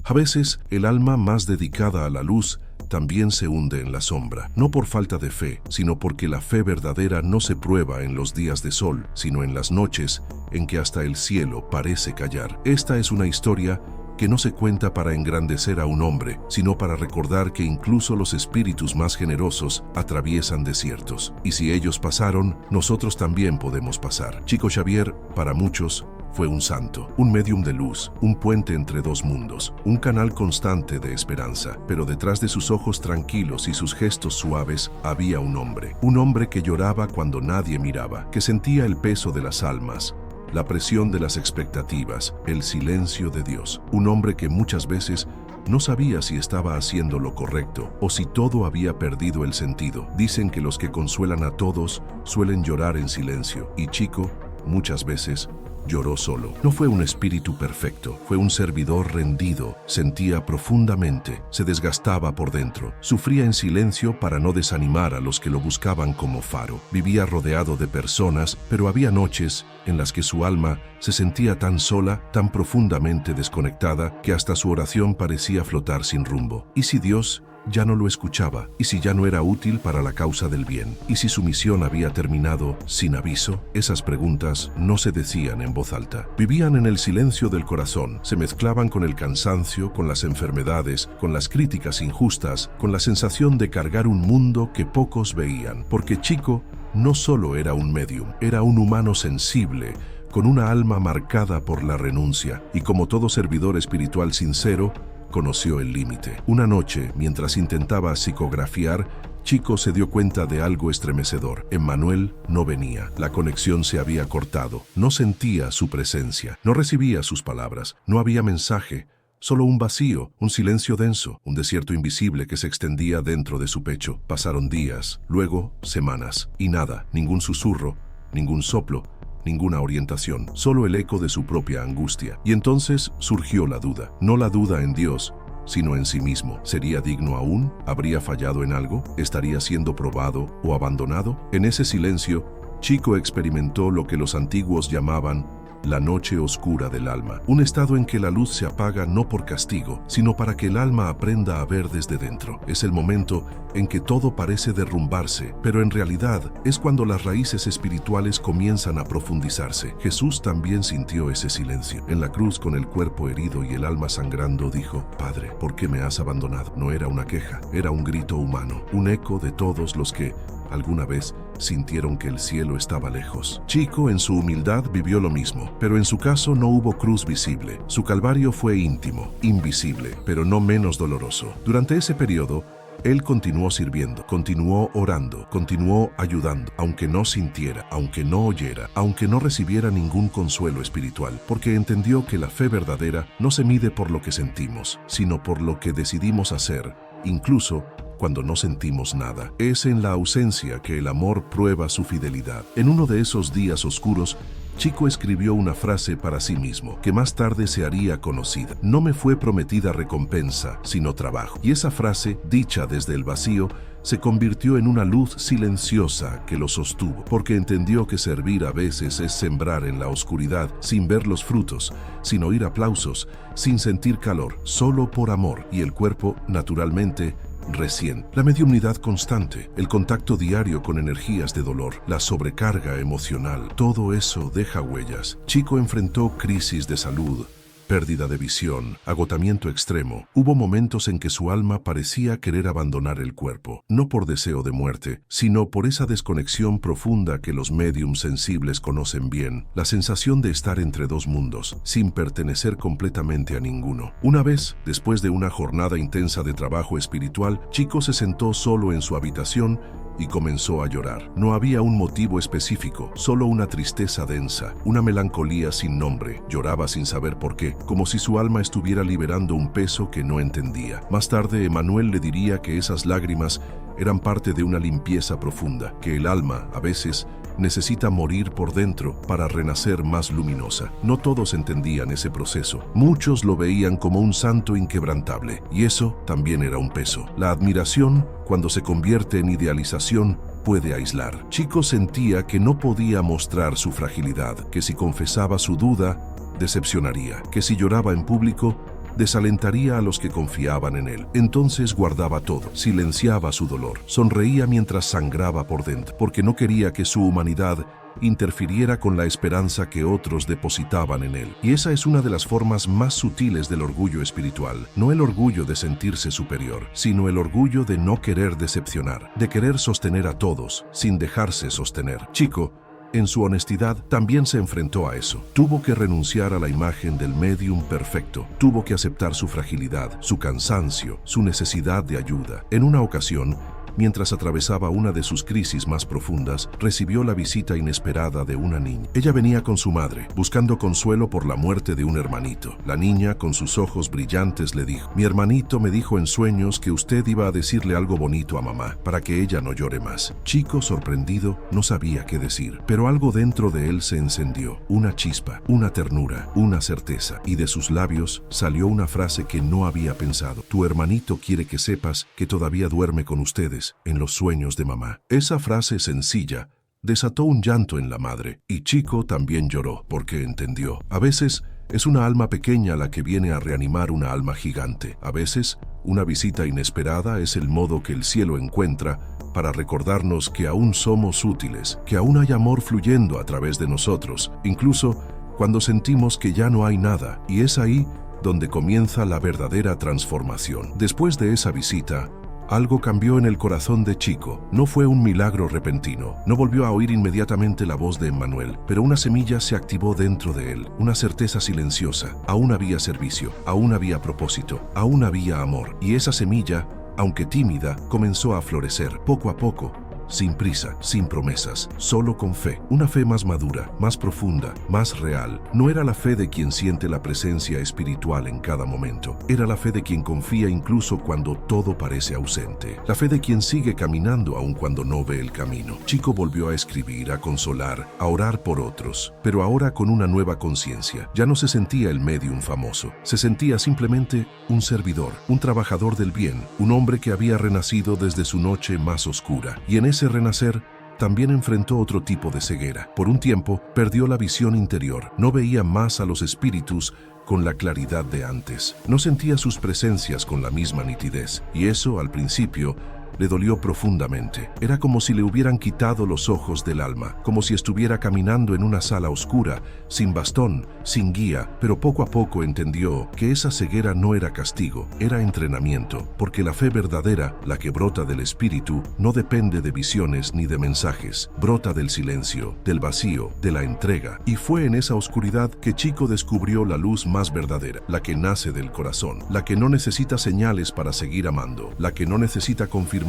A veces, el alma más dedicada a la luz también se hunde en la sombra, no por falta de fe, sino porque la fe verdadera no se prueba en los días de sol, sino en las noches en que hasta el cielo parece callar. Esta es una historia que no se cuenta para engrandecer a un hombre, sino para recordar que incluso los espíritus más generosos atraviesan desiertos. Y si ellos pasaron, nosotros también podemos pasar. Chico Xavier, para muchos, fue un santo, un médium de luz, un puente entre dos mundos, un canal constante de esperanza. Pero detrás de sus ojos tranquilos y sus gestos suaves había un hombre que lloraba cuando nadie miraba, que sentía el peso de las almas, la presión de las expectativas, el silencio de Dios. Un hombre que muchas veces no sabía si estaba haciendo lo correcto o si todo había perdido el sentido. Dicen que los que consuelan a todos suelen llorar en silencio, y Chico, muchas veces, lloró solo. No fue un espíritu perfecto, fue un servidor rendido, sentía profundamente, se desgastaba por dentro, sufría en silencio para no desanimar a los que lo buscaban como faro. Vivía rodeado de personas, pero había noches en las que su alma se sentía tan sola, tan profundamente desconectada, que hasta su oración parecía flotar sin rumbo. ¿Y si Dios ya no lo escuchaba? ¿Y si ya no era útil para la causa del bien? ¿Y si su misión había terminado sin aviso? Esas preguntas no se decían en voz alta. Vivían en el silencio del corazón, se mezclaban con el cansancio, con las enfermedades, con las críticas injustas, con la sensación de cargar un mundo que pocos veían. Porque Chico no solo era un médium, era un humano sensible, con una alma marcada por la renuncia, y como todo servidor espiritual sincero, conoció el límite. Una noche, mientras intentaba psicografiar, Chico se dio cuenta de algo estremecedor. Emmanuel no venía. La conexión se había cortado. No sentía su presencia. No recibía sus palabras. No había mensaje. Solo un vacío, un silencio denso, un desierto invisible que se extendía dentro de su pecho. Pasaron días, luego semanas, y nada, ningún susurro, ningún soplo, ninguna orientación, solo el eco de su propia angustia. Y entonces surgió la duda, no la duda en Dios, sino en sí mismo. ¿Sería digno aún? ¿Habría fallado en algo? ¿Estaría siendo probado o abandonado? En ese silencio, Chico experimentó lo que los antiguos llamaban la noche oscura del alma, un estado en que la luz se apaga no por castigo, sino para que el alma aprenda a ver desde dentro. Es el momento en que todo parece derrumbarse, pero en realidad es cuando las raíces espirituales comienzan a profundizarse. Jesús también sintió ese silencio. En la cruz, con el cuerpo herido y el alma sangrando, dijo: Padre, ¿por qué me has abandonado? No era una queja, era un grito humano, un eco de todos los que alguna vez sintieron que el cielo estaba lejos. Chico, en su humildad, vivió lo mismo, pero en su caso no hubo cruz visible. Su calvario fue íntimo, invisible, pero no menos doloroso. Durante ese periodo, él continuó sirviendo, continuó orando, continuó ayudando, aunque no sintiera, aunque no oyera, aunque no recibiera ningún consuelo espiritual, porque entendió que la fe verdadera no se mide por lo que sentimos, sino por lo que decidimos hacer, incluso cuando no sentimos nada. Es en la ausencia que el amor prueba su fidelidad. En uno de esos días oscuros, Chico escribió una frase para sí mismo, que más tarde se haría conocida: no me fue prometida recompensa, sino trabajo. Y esa frase, dicha desde el vacío, se convirtió en una luz silenciosa que lo sostuvo, porque entendió que servir a veces es sembrar en la oscuridad, sin ver los frutos, sin oír aplausos, sin sentir calor, solo por amor. Y el cuerpo, naturalmente, recién. La mediumnidad constante, el contacto diario con energías de dolor, la sobrecarga emocional, todo eso deja huellas. Chico enfrentó crisis de salud, pérdida de visión, agotamiento extremo. Hubo momentos en que su alma parecía querer abandonar el cuerpo, no por deseo de muerte, sino por esa desconexión profunda que los médiums sensibles conocen bien, la sensación de estar entre dos mundos, sin pertenecer completamente a ninguno. Una vez, después de una jornada intensa de trabajo espiritual, Chico se sentó solo en su habitación y comenzó a llorar. No había un motivo específico, solo una tristeza densa, una melancolía sin nombre. Lloraba sin saber por qué, como si su alma estuviera liberando un peso que no entendía. Más tarde, Emmanuel le diría que esas lágrimas eran parte de una limpieza profunda, que el alma, a veces, necesita morir por dentro para renacer más luminosa. No todos entendían ese proceso. Muchos lo veían como un santo inquebrantable, y eso también era un peso. La admiración, cuando se convierte en idealización, puede aislar. Chico sentía que no podía mostrar su fragilidad, que si confesaba su duda, decepcionaría, que si lloraba en público, desalentaría a los que confiaban en él. Entonces guardaba todo, silenciaba su dolor, sonreía mientras sangraba por dentro, porque no quería que su humanidad interfiriera con la esperanza que otros depositaban en él. Y esa es una de las formas más sutiles del orgullo espiritual. No el orgullo de sentirse superior, sino el orgullo de no querer decepcionar, de querer sostener a todos, sin dejarse sostener. Chico, en su honestidad, también se enfrentó a eso. Tuvo que renunciar a la imagen del médium perfecto. Tuvo que aceptar su fragilidad, su cansancio, su necesidad de ayuda. En una ocasión, mientras atravesaba una de sus crisis más profundas, recibió la visita inesperada de una niña. Ella venía con su madre, buscando consuelo por la muerte de un hermanito. La niña, con sus ojos brillantes, le dijo: «Mi hermanito me dijo en sueños que usted iba a decirle algo bonito a mamá, para que ella no llore más». Chico, sorprendido, no sabía qué decir, pero algo dentro de él se encendió, una chispa, una ternura, una certeza, y de sus labios salió una frase que no había pensado: «Tu hermanito quiere que sepas que todavía duerme con ustedes en los sueños de mamá». Esa frase sencilla desató un llanto en la madre, y Chico también lloró, porque entendió. A veces es una alma pequeña la que viene a reanimar una alma gigante. A veces, una visita inesperada es el modo que el cielo encuentra para recordarnos que aún somos útiles, que aún hay amor fluyendo a través de nosotros, incluso cuando sentimos que ya no hay nada, y es ahí donde comienza la verdadera transformación. Después de esa visita, algo cambió en el corazón de Chico. No fue un milagro repentino. No volvió a oír inmediatamente la voz de Emmanuel, pero una semilla se activó dentro de él, una certeza silenciosa. Aún había servicio, aún había propósito, aún había amor. Y esa semilla, aunque tímida, comenzó a florecer poco a poco, sin prisa, sin promesas, solo con fe. Una fe más madura, más profunda, más real. No era la fe de quien siente la presencia espiritual en cada momento. Era la fe de quien confía incluso cuando todo parece ausente. La fe de quien sigue caminando aun cuando no ve el camino. Chico volvió a escribir, a consolar, a orar por otros, pero ahora con una nueva conciencia. Ya no se sentía el médium famoso. Se sentía simplemente un servidor, un trabajador del bien, un hombre que había renacido desde su noche más oscura. Y en ese renacer, también enfrentó otro tipo de ceguera. Por un tiempo, perdió la visión interior. No veía más a los espíritus con la claridad de antes. No sentía sus presencias con la misma nitidez. Y eso, al principio, le dolió profundamente. Era como si le hubieran quitado los ojos del alma, como si estuviera caminando en una sala oscura, sin bastón, sin guía, pero poco a poco entendió que esa ceguera no era castigo, era entrenamiento, porque la fe verdadera, la que brota del espíritu, no depende de visiones ni de mensajes, brota del silencio, del vacío, de la entrega. Y fue en esa oscuridad que Chico descubrió la luz más verdadera, la que nace del corazón, la que no necesita señales para seguir amando, la que no necesita confirmaciones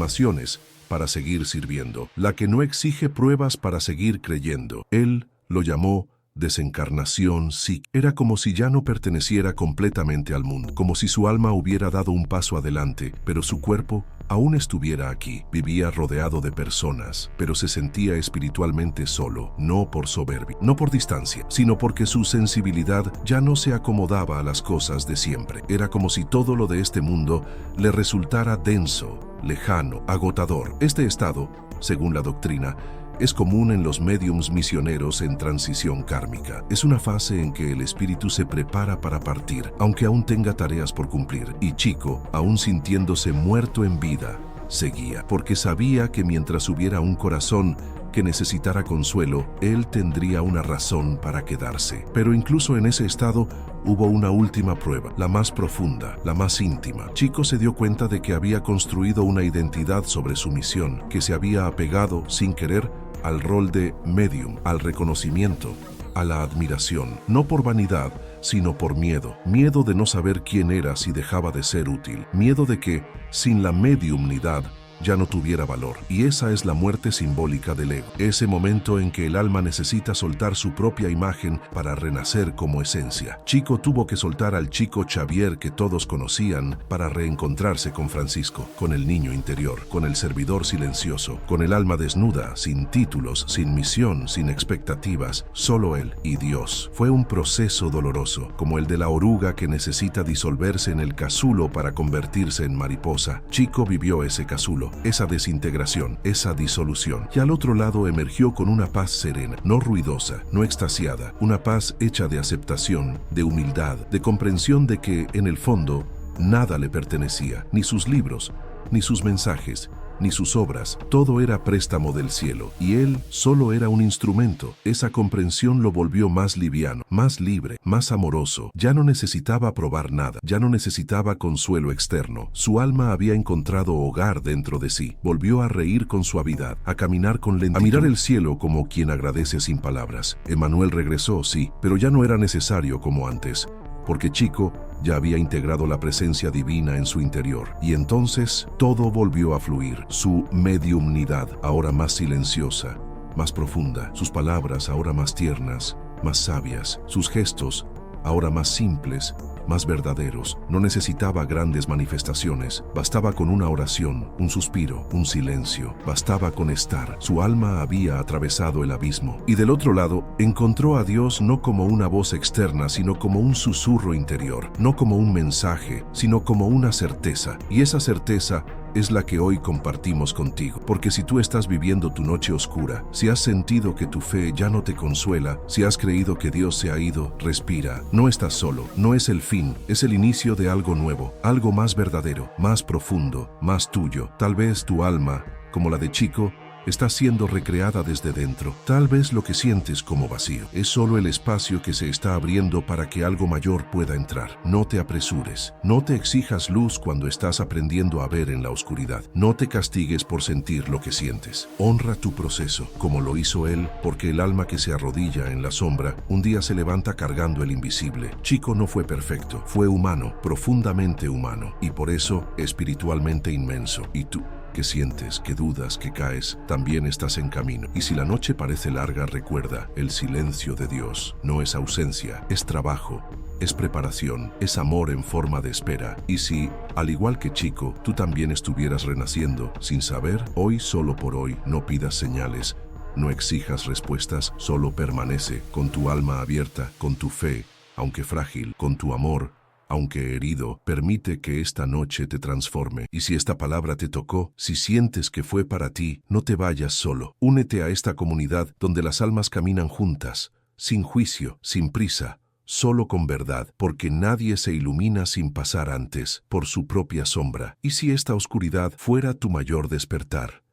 para seguir sirviendo, la que no exige pruebas para seguir creyendo. Él lo llamó desencarnación psíquica. Era como si ya no perteneciera completamente al mundo, como si su alma hubiera dado un paso adelante, pero su cuerpo aún estuviera aquí. Vivía rodeado de personas, pero se sentía espiritualmente solo, no por soberbia, no por distancia, sino porque su sensibilidad ya no se acomodaba a las cosas de siempre. Era como si todo lo de este mundo le resultara denso, lejano, agotador. Este estado, según la doctrina, es común en los médiums misioneros en transición kármica. Es una fase en que el espíritu se prepara para partir, aunque aún tenga tareas por cumplir. Y Chico, aún sintiéndose muerto en vida, seguía, porque sabía que mientras hubiera un corazón que necesitara consuelo, él tendría una razón para quedarse. Pero incluso en ese estado hubo una última prueba, la más profunda, la más íntima. Chico se dio cuenta de que había construido una identidad sobre su misión, que se había apegado, sin querer, al rol de medium, al reconocimiento, a la admiración, no por vanidad, sino por miedo. Miedo de no saber quién era si dejaba de ser útil. Miedo de que, sin la mediumnidad, ya no tuviera valor. Y esa es la muerte simbólica del ego. Ese momento en que el alma necesita soltar su propia imagen para renacer como esencia. Chico tuvo que soltar al Chico Xavier que todos conocían para reencontrarse con Francisco, con el niño interior, con el servidor silencioso, con el alma desnuda, sin títulos, sin misión, sin expectativas, solo él y Dios. Fue un proceso doloroso, como el de la oruga que necesita disolverse en el casulo para convertirse en mariposa. Chico vivió ese casulo, cielo, esa desintegración, esa disolución. Y al otro lado emergió con una paz serena, no ruidosa, no extasiada, una paz hecha de aceptación, de humildad, de comprensión de que, en el fondo, nada le pertenecía, ni sus libros, ni sus mensajes, ni sus obras. Todo era préstamo del cielo, y él solo era un instrumento. Esa comprensión lo volvió más liviano, más libre, más amoroso. Ya no necesitaba probar nada, ya no necesitaba consuelo externo. Su alma había encontrado hogar dentro de sí. Volvió a reír con suavidad, a caminar con lentitud, a mirar el cielo como quien agradece sin palabras. Emmanuel regresó, sí, pero ya no era necesario como antes, porque Chico ya había integrado la presencia divina en su interior. Y entonces todo volvió a fluir. Su mediumnidad, ahora más silenciosa, más profunda. Sus palabras, ahora más tiernas, más sabias. Sus gestos, ahora más simples, más verdaderos. No necesitaba grandes manifestaciones. Bastaba con una oración, un suspiro, un silencio. Bastaba con estar. Su alma había atravesado el abismo. Y del otro lado, encontró a Dios no como una voz externa, sino como un susurro interior. No como un mensaje, sino como una certeza. Y esa certeza es la que hoy compartimos contigo. Porque si tú estás viviendo tu noche oscura, si has sentido que tu fe ya no te consuela, si has creído que Dios se ha ido, respira. No estás solo, no es el fin, es el inicio de algo nuevo, algo más verdadero, más profundo, más tuyo. Tal vez tu alma, como la de Chico, está siendo recreada desde dentro. Tal vez lo que sientes como vacío es solo el espacio que se está abriendo para que algo mayor pueda entrar. No te apresures, no te exijas luz cuando estás aprendiendo a ver en la oscuridad. No te castigues por sentir lo que sientes. Honra tu proceso, como lo hizo él, porque el alma que se arrodilla en la sombra un día se levanta cargando el invisible. Chico no fue perfecto, fue humano, profundamente humano, y por eso espiritualmente inmenso. ¿Y tú? Que sientes, que dudas, que caes, también estás en camino. Y si la noche parece larga, recuerda, el silencio de Dios no es ausencia, es trabajo, es preparación, es amor en forma de espera. Y si, al igual que Chico, tú también estuvieras renaciendo sin saber, hoy, solo por hoy, no pidas señales, no exijas respuestas, solo permanece con tu alma abierta, con tu fe, aunque frágil, con tu amor, aunque herido. Permite que esta noche te transforme. Y si esta palabra te tocó, si sientes que fue para ti, no te vayas solo. Únete a esta comunidad donde las almas caminan juntas, sin juicio, sin prisa, solo con verdad, porque nadie se ilumina sin pasar antes por su propia sombra. Y si esta oscuridad fuera tu mayor despertar,